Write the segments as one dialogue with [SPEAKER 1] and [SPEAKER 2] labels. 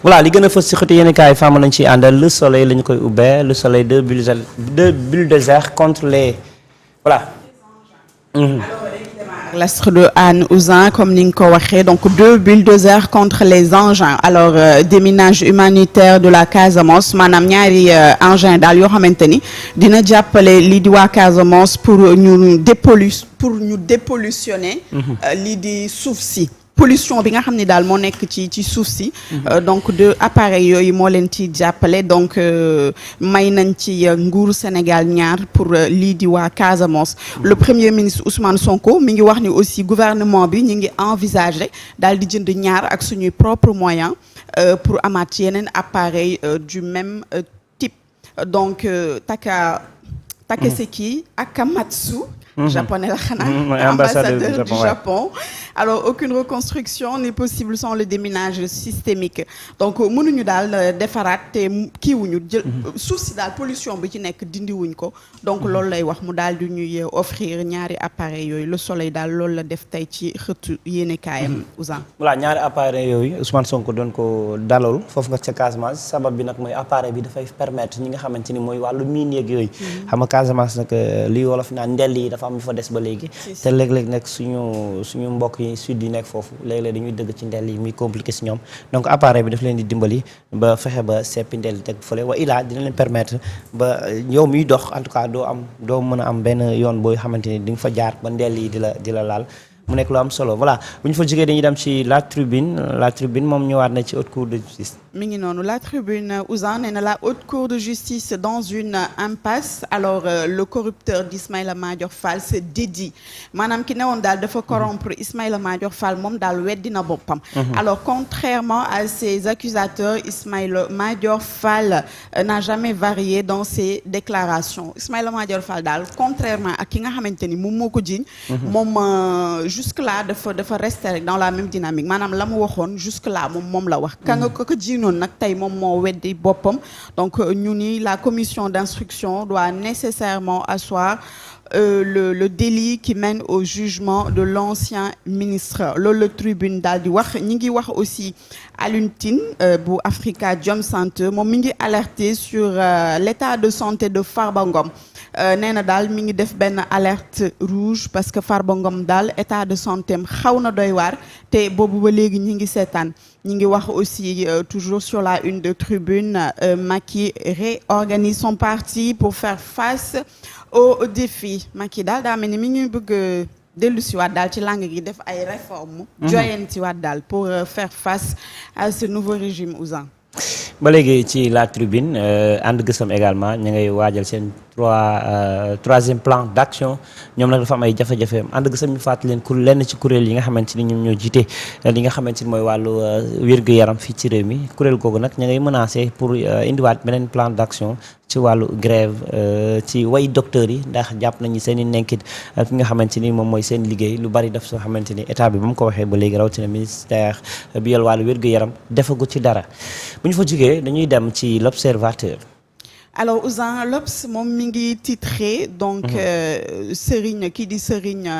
[SPEAKER 1] voilà li gën a fës ci xëtu yéen kaay fàmm nañ ci àndal Le Soleil la ñu koy ubbee Le Soleil deux bulldozers contre les voilà.
[SPEAKER 2] L'astre de Anne Ouzin comme ni nga ko waxee donc 2 bulldozers contre les engins alors déminage humanitaire de la Casamance maanaam ñaari engins daal yoo xamante ni dina jàppale lii di waa Casamance pour ñu dépollutionner lii di suuf si. pollution bi nga xam ne daal moo nekk ci suuf si donc 2 appareils yooyu moo leen ci jàppale donc may nañ ci nguuru Sénégal ñaar pour lii di waa Casamance le premier ministre Ousmane Sonko mi ngi wax ni aussi gouvernement bi ñu ngi envisager daal di jënd ñaar ak suñuy propres moyens pour amaat yeneen appareil du même type donc Takeseki Akamatsu japonais la xanaa ambassadeur du Japon alors aucune reconstruction n'est possible sans le déminage systémique donc mënuñu daal defaraat te kiiwuñu jël suuf si daal pollution bi ci nekk dindiwuñ ko donc loolu lay wax mu daal di ñuy offrir ñaari appareil yooyu Le Soleil daal loolu la def tey ci xëtu yéene kaayam Ouzin
[SPEAKER 1] voilà ñaari appareil yooyu Ousmane Sonko doon ko dalal foofu nga ca Casamance sabab bi nag mooy appareil bi dafay permettre ñi nga xamante ni mooy wàllu miin yeeg yooyu xam nga Casamance nag li wolof naan ndell yi dafa am fa des ba léegi te léeg-léeg nag suñu mbokk yi sud yi nekk foofu léeg-léeg dañuy dëgg ci ndell yi muy compliqué si ñoom donc appareil bi daf leen di dimbali ba fexe ba seppi ndell yi teg fële wa ilaa dina leen permettre ba yow miy dox en tout cas doo mën a am benn yoon booy xamante ni di nga fa jaar ba ndell yi di la laal mu nekk lu am solo voilà bu ñu fa jógee dañuy dem ci la tribune moom ñëwaat na ci haute cour de justice.
[SPEAKER 2] mi ngi noonu la tribune Ouzin nee na la haute cour de justice dans une impasse alors le corrupteur d'Ismaïla Madior Fall se dédie maanaam ki newoon daal dafa corrompre Ismaïla Madior Fall moom daal weddi na boppam. alors contrairement à ses accusateurs Ismaïla Madior Fall n'a jamais varié dans ses déclarations Ismaïla Madior Fall daal contrairement ak ki nga xamante ni moom moo ko jiiñ moom jusque là dafa rester rek dans la même dynamique maanaam la mu waxoon jusque là moom la wax ka nga ko jiinoon nag tey moom moo weddi boppam donc ñu ni la commission d'instruction doit nécessairement asseoir le délit qui mène au jugement de l'ancien ministre loolu la tribune daal di wax ñi ngi wax aussi Alioune Tine bu Africa Jom Center moom mi ngi alerter sur l'état de santé de Farba Ngom nee na daal mi ngi def benn alerte rouge parce que Farba Ngom daal état de santé am xaw na doy waar te boobu ba léegi ñi ngi seetaan ñi ngi wax aussi toujours sur la une de tribune Macky réorganise son parti pour faire face aux défis Macky daal daa mel ni mi ngi bëgg dellu si waat daal ci langue gi def ay réformes joyanti waat daal pour faire face à ce nouveau régime Ouzin
[SPEAKER 1] ba léegi ci la tribune ànd gësam également ñu ngay waajal seen troisième plan d'action ñoom nag dafa am ay jafe-jafe ànd gësam ñu fàttali leen lenn ci kuréel yi nga xamante ni ñoom ñoo jiite li nga xamante ni mooy wàllu wér-gu-yaram fii ci réew mi kuréel googu nag ñu ngay menacé pour indiwaat beneen plan d'action ci wàllu grève ci way docteurs yi ndax jàpp nañu seen i nenkit fi nga xamante ni moom mooy seen liggéey lu bari daf soo xamante ni état bi ba mu ko waxee ba léegi rawatina ministère bi yor wàllu wér-gu-yaram defagu ci dara bu ñu fa jógee dañuy dem ci l'observateur.
[SPEAKER 2] alors Ouzin l'Obs moom mi ngi titré donc Serigne kii di Serigne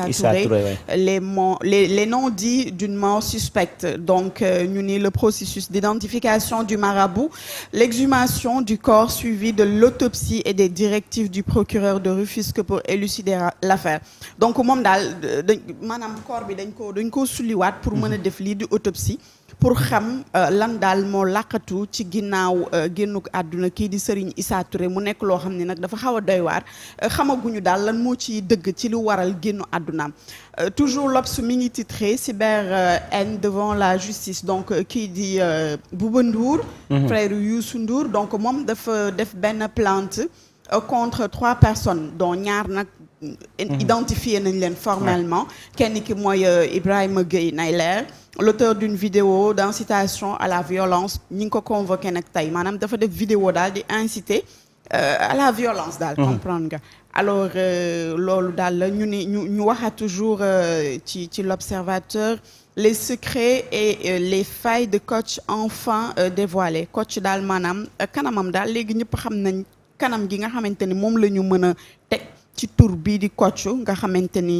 [SPEAKER 2] Issa Touré les non-dits d'une mort suspecte donc ñu ni le processus d'identification du marabout l'exhumation du corps suivi de l'autopsie et des directives du procureur de Rufisque pour élucider l'affaire donc moom daal maanaam corps bi dañ ko sulliwaat pour mën a def lii di autopsie pour xam lan daal moo laqatu ci ginnaaw génnuk àdduna kii di Serigne Issa Touré mu nekk loo xam ne nag dafa xaw a doy waar xamaguñu daal lan moo ci dëgg ci lu waral génnu àddunaam toujours l'Obs mi ngi titré cyber haine devant la justice donc kii di Bouba Ndour frère Youssou Ndour donc moom dafa def benn plainte contre 3 personnes dont ñaar nag identifié nañ leen formellement kenn ki mooy Ibrahima Gueye nay leer l'auteur d'une vidéo d'incitation à la violence ñi ngi ko convoqué nag tey maanaam dafa def vidéo daal di inciter à la violence daal comprendre nga alors loolu daal la ñu waxaat toujours ci l'observateur les secrets et les failles de coach enfin dévoilés coach daal maanaam kanamam daal léegi ñëpp xam nañ kanam gi nga xamante ni moom la ñu mën a teg ci tur bii di Kocc nga xamante ni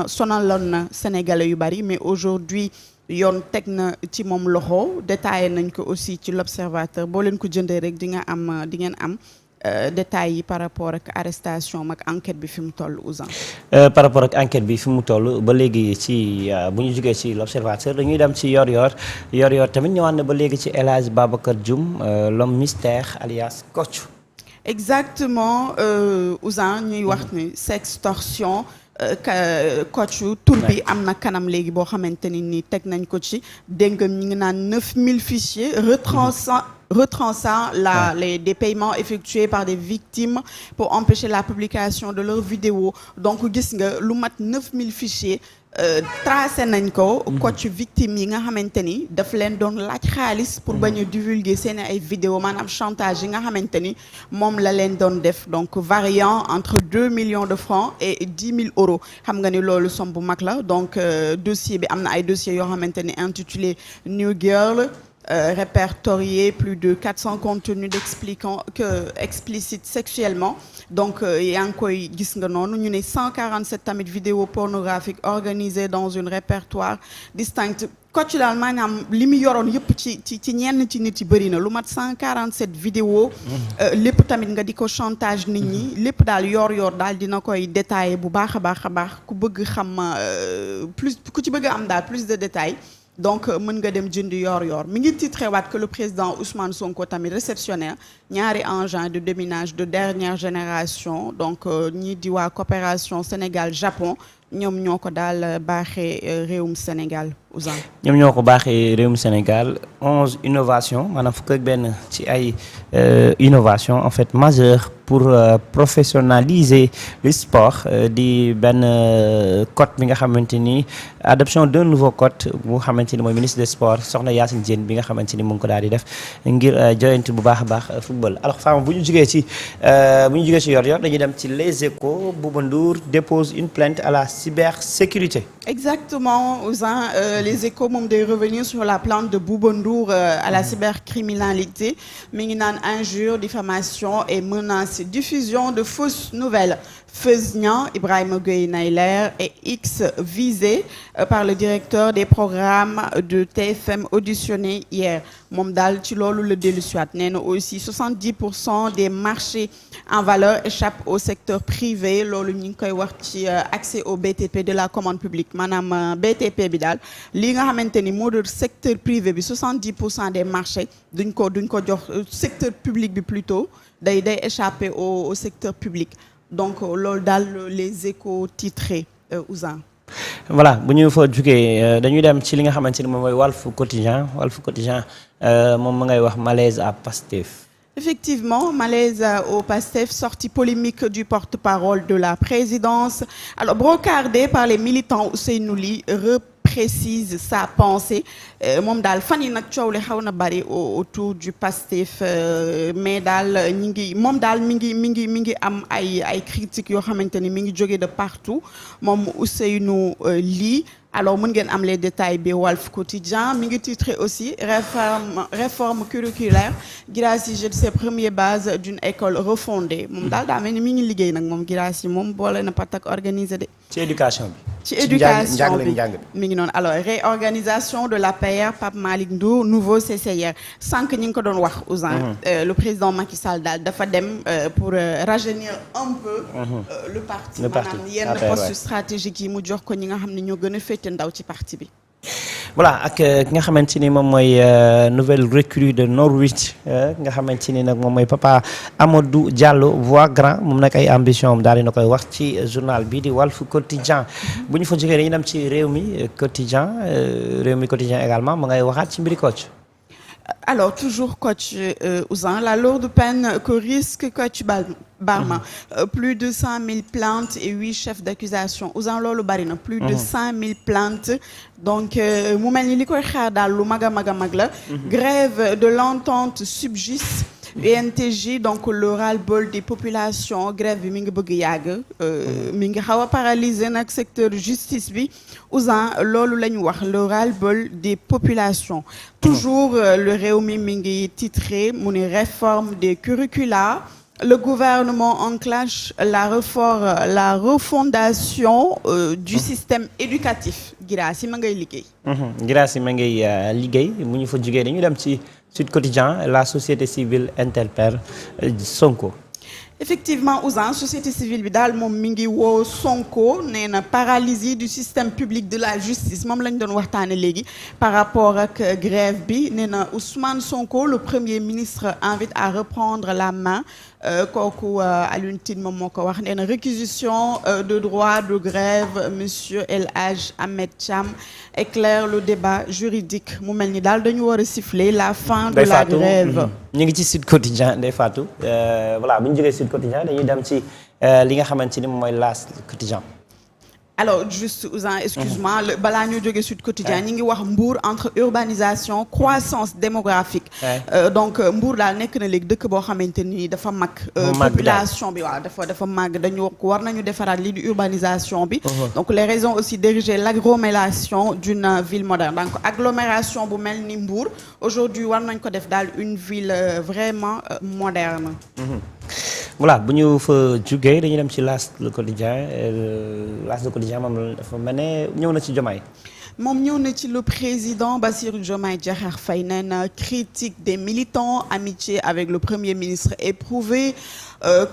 [SPEAKER 2] sonaloon na sénégalais yu bari mais aujourd'hui yoon teg na ci moom loxo détaillé nañ ko aussi ci l'Observateur boo leen ko jëndee rek di ngeen am détails yi par rapport ak arrestation ak enquête bi fi mu toll Ouzin.
[SPEAKER 1] Par rapport ak enquête bi fi mu toll ba léegi ci bu ñu jógee ci l'Observateur dañuy dem ci yor tamit ñëwaat na ba léegi ci El Hadj Babacar Dioum l'homme mystère alias Kocc.
[SPEAKER 2] Exactement Ouzin ñuy wax ni sextorsion Kocc tur bi am na kanam léegi boo xamante ni teg nañ ko ci dégg ñi ngi naan 9000 fichiers retrançant des paiements effectués par des victimes pour empêcher la publication de leurs vidéos donc gis nga lu mat 9000 fichiers tracé nañ ko Kocc victimes yi nga xamante ni daf leen doon laaj xaalis pour bañ a divulguer seen ay vidéos maanaam chantage yi nga xamante ni moom la leen doon def donc variant entre 2 millions de francs et 10 000 euros xam nga ni loolu somme bu mag la donc dossier bi am na ay dossiers yoo xamante ni intitulé New Girl répertorié plus de 400 contenus explicites sexuellement donc yaa ngi koy gis nga noonu ñu ne 147 tamit vidéos pornographiques organisées dans un répertoire distinct Kocc daal maanaam li mu yoroon yëpp ci ñenn ci nit yi bëri na lu mat 147 vidéos lépp tamit nga di ko chantage nit ñi lépp daal yor daal dina koy détaillé bu baax a baax ku bëgg xam ku ci bëgg am daal plus de détails donc mën nga dem jënd yor mi ngi titré waat que le président Ousmane Sonko tamit réceptionnaire ñaari engins de déminage de dernière génération donc ñii di waa coopération Sénégal-Japon ñoom ñoo ko daal baaxee réewum Sénégal Ouzin.
[SPEAKER 1] ñoom ñoo ko baaxee réewum Sénégal 11 innovations maanaam fukk ak benn ci ay innovation en fait majeure pour professionnaliser le sport di benn code bi nga xamante ni adoption d'un nouveau code bu xamante ni mooy ministre des sports soxna Yacine Diène bi nga xamante ni mu ngi ko daal di def ngir joyante bu baax a baax football alors Fama bu ñu jugee ci yor dañuy dem ci Les Échos. Bouba Ndour dépose une plainte à la cybersécurité.
[SPEAKER 2] Exactement Ouzin Les Échos moom day revenir sur la plainte de Bouba Ndour à la cybercriminalité mi ngi naan injure diffamation et menace diffusion de fausses nouvelles Feuz Niang Ibrahima Gueye Nayler et X visés par le directeur des programmes de TFM auditionné hier moom daal ci loolu la dellusiwaat nee na aussi 70% des marchés en valeur échappent au secteur privé loolu ñu ngi koy wax ci accès au BTP de la commande publique maanaam BTP bi daal li nga xamante ni moo doon secteur privé bi 70% des marchés duñ ko jox secteur public bi plutôt day échapper au secteur public donc loolu daal Les Échos titré Ouzin.
[SPEAKER 1] voilà bu ñu fa jugee dañuy dem ci li nga xamante ni moom mooy Walf Quotidien moom ma ngay wax malaise à Pastef.
[SPEAKER 2] Effectivement, malaise au PASTEF, sortie polémique du porte-parole de la présidence. Alors, brocardé par les militants, Ousseynou Ly reprécise sa pensée. Moom daal fan yi nag coow li xaw na bari autour du PASTEF mais daal moom daal mi ngi am ay critiques yoo xamante ni mi ngi jóge de partout moom Ousseynou Ly. Alors mën ngeen am les détails bi Walf Quotidien mi ngi titré aussi réforme curriculaire Guirassy jette ses premières bases d'une école refondée moom daal daa mel ni mi ngi liggéey nag moom Guirassy moom boole na patak organisé de.
[SPEAKER 1] ci éducation bi.
[SPEAKER 2] ci éducation bi mi ngi noonu alors réorganisation de l'APR Pape Malick Ndour nouveau CCR sànq ñi ngi ko doon wax Ouzin le président Macky Sall daal dafa dem pour rajeunir un peu le parti maanaam yenn poste stratégique yi mu jox ko ñi nga xam ne ñoo gën a féete ndaw ci parti bi.
[SPEAKER 1] voilà ak ki nga xamante ni moom mooy nouvelle recrue de Norwich nga xamante ni nag moom mooy Papa Amadou Diallo voix grand moom nag ay ambition am daal dina koy wax ci journal bi di Walf Quotidien bu ñu fa jógee dañuy dem ci Rewmi Quotidien également ma ngay waxaat ci mbiri Kocc.
[SPEAKER 2] Alors toujours Kocc Ouzin la lourde peine que risque Kocc Barma plus de 100 000 plaintes et 8 chefs d'accusation Ouzin loolu bari na plus de 100 000 plaintes donc mu mel ni li koy xaar daal lu mag a mag la grève de l'entente subsiste UNTJ donc le ras-le-bol des populations grève bi mi ngi bëgg yàgg mi ngi xaw a paralyser nag secteur justice bi Ouzin loolu la ñu wax le ras-le-bol des populations toujours le Rewmi mi ngi titré mu ne réforme des curricula Le gouvernement enclenche la refondation du système éducatif. Girassi ma ngay liggéey.
[SPEAKER 1] Girassi ma ngay liggéey bu ñu fa jugee dañu dem ci Sud Quotidien la société civile interpelle Sonko.
[SPEAKER 2] Effectivement Ouzan société civile bi daal moom mi ngi woo Sonko nee na paralysie du système public de la justice moom lañ doon waxtaane léegi par rapport ak grève bi nee na Ousmane Sonko le premier ministre invite à reprendre la main kooku Alioune Tine moom moo ko wax nee na réquisition de droit de grève monsieur El Hadj Ahmed Thiam éclaire le débat juridique mu mel ni daal dañu war a siffler la fin de la grève.
[SPEAKER 1] ñu ngi ci Sud Quotidien Ndeye Fatou voilà bu ñu jógee Sud Quotidien dañuy dem ci li nga xamante ni mooy L'As Quotidien.
[SPEAKER 2] alors juste Ouzan excuse-moi balaa ñoo jógee Sud Quotidien ñi ngi wax Mbour entre urbanisation croissance démographique donc Mbour daal nekk na léegi dëkk boo xamante ni dafa mag population bi waaw dafa màgg dañu war nañu defaraat lii di urbanisation bi donc les raisons aussi d'ériger l'agglomération d'une ville moderne donc agglomération bu mel ni Mbour aujourd'hui war nañ ko def daal une ville vraiment moderne.
[SPEAKER 1] Voilà bu ñu fa jugee dañuy dem ci L'As le Quotidien L'As le Quotidien moom dafa mel ne ñëw na ci Diomaye.
[SPEAKER 2] moom ñëw na ci le président Bassirou Diomaye Diakhar Faye nee na critique des militants amitié avec le premier ministre éprouvé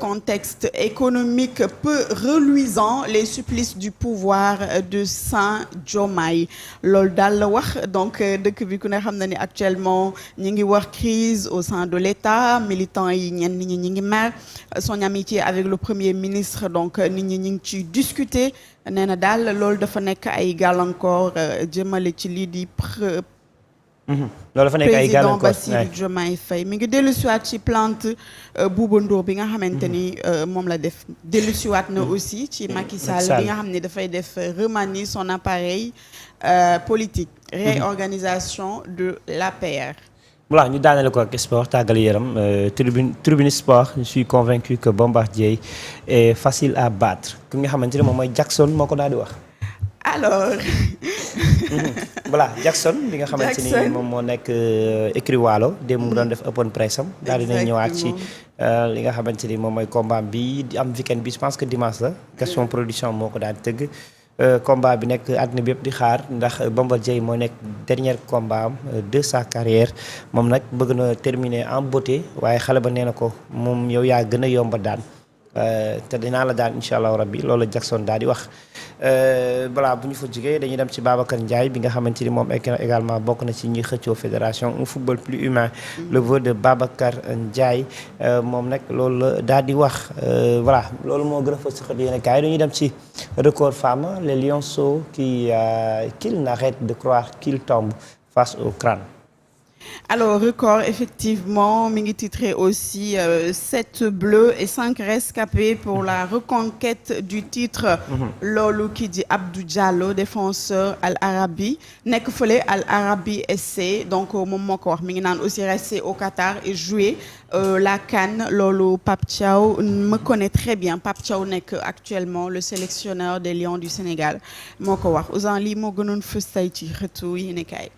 [SPEAKER 2] contexte économique peu reluisant les supplices du pouvoir de Saint Diomaye loolu daal la wax donc dëkk bi ku ne xam na ni actuellement ñi ngi wax crise au sein de l'État militants yi ñenn ñi ñi ngi mer son amitié avec le premier ministre donc nit ñi ñi ngi ci discuter nee na daal loolu dafa nekk ay gàllankoor jëmale ci lii di
[SPEAKER 1] loolu dafa nekk ay gàllankoor
[SPEAKER 2] président Bassirou Diomaye Faye mi ngi dellusiwaat ci plainte Bouba Ndour bi nga xamante ni moom la def dellusiwaat na aussi ci Macky Sall bi nga xam ne dafay def remanier son appareil politique réorganisation de l'APR.
[SPEAKER 1] voilà ñu daanale ko ak sport tàggal yaram tribune sport je suis convaincu que Bombardier est facile à battre ki nga xamante ne moom mooy Jackson moo ko daal di wax.
[SPEAKER 2] alors.
[SPEAKER 1] voilà Jackson bi nga xamante ni moom moo nekk écrit waalo démb mu doon def open press am daal dina ñëwaat ci li nga xamante ni moom mooy combat bi di am weekend bi je pense que dimanche la question production moo ko daal di tëgg combat bi nekk àddina bi yëpp di xaar ndax Bombardier moo nekk dernier combat am de sa carrière moom nag bëgg na terminer en beauté waaye xale ba nee na ko moom yow yaa gën a yomba daan te dinaa la daan incha allahu rabbi loolu Jackson daal di wax balaa bu ñu fa jógee dañuy dem ci Babacar Ndiaye bi nga xamante ni moom également bokk na ci ñi xëccoo fédération un football plus humain le vœu de Babacar Ndiaye moom nag loolu la daal di wax voilà loolu moo gën a fa si xët yéen kaay dañuy dem ci record femme les lionceaux qu'ils n'arrêtent de croire qu'ils tombent face au crâne.
[SPEAKER 2] Alors record effectivement mi ngi titré aussi 7 bleus et 5 rescapés pour la reconquête du titre loolu ki di Abdou Diallo défenseur Al Arabi nekk fële Al Arabi SC donc moom moo ko wax mi ngi naan aussi rester au Qatar et jouer la CAN loolu Pape Thiaw me connaît très bien Pape Thiaw nekk actuellement le sélectionneur des Lions du Sénégal moo ko wax Ouzan lii moo gënoon fës tey ci xëtu yéenekaay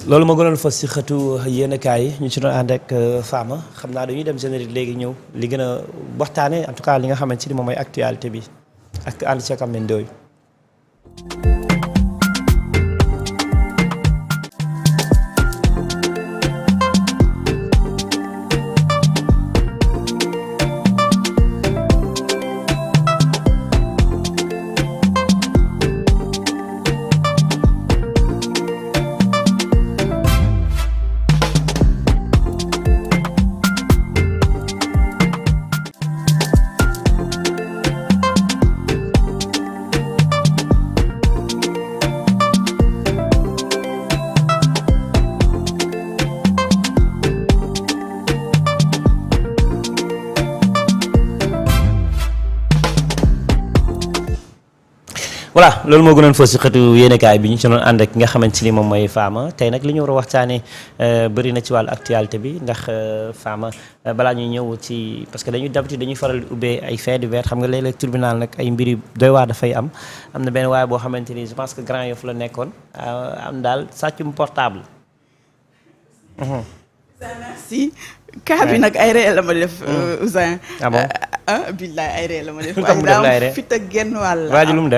[SPEAKER 1] loolu moo gënoon fas ci xëtu yéenekaay yi ñu ci doon ànd ak Fama xam naa dañuy dem générique léegi ñëw li gën a waxtaane en tout cas li nga xamante ni moom mooy actualité bi ak ànd ci ak Mendooy. voilà loolu moo gënoon fës ci xëtu yéenekaay bi ñu ci doon ànd ak nga xamante ni moom mooy Fama tey nag li ñu war a waxtaanee bëri na ci wàllu actualité bi ndax Fama balaa ñuy ñëw ci parce que dañuy faral di ubbee ay faits divers xam nga léeg-léeg tribunal nag ay mbiri doy waar dafay am na benn waaye boo xamante ni je pense que Grand Yoff la nekkoon am daal sàccum portable.
[SPEAKER 2] merci. cas bi nag ay ree la ma def. Ouzin.
[SPEAKER 1] ah bon
[SPEAKER 2] billaay ay ree la ma def.
[SPEAKER 1] lu tax mu def la ay ree
[SPEAKER 2] fit ak genn wàll.
[SPEAKER 1] waa ji lu mu def.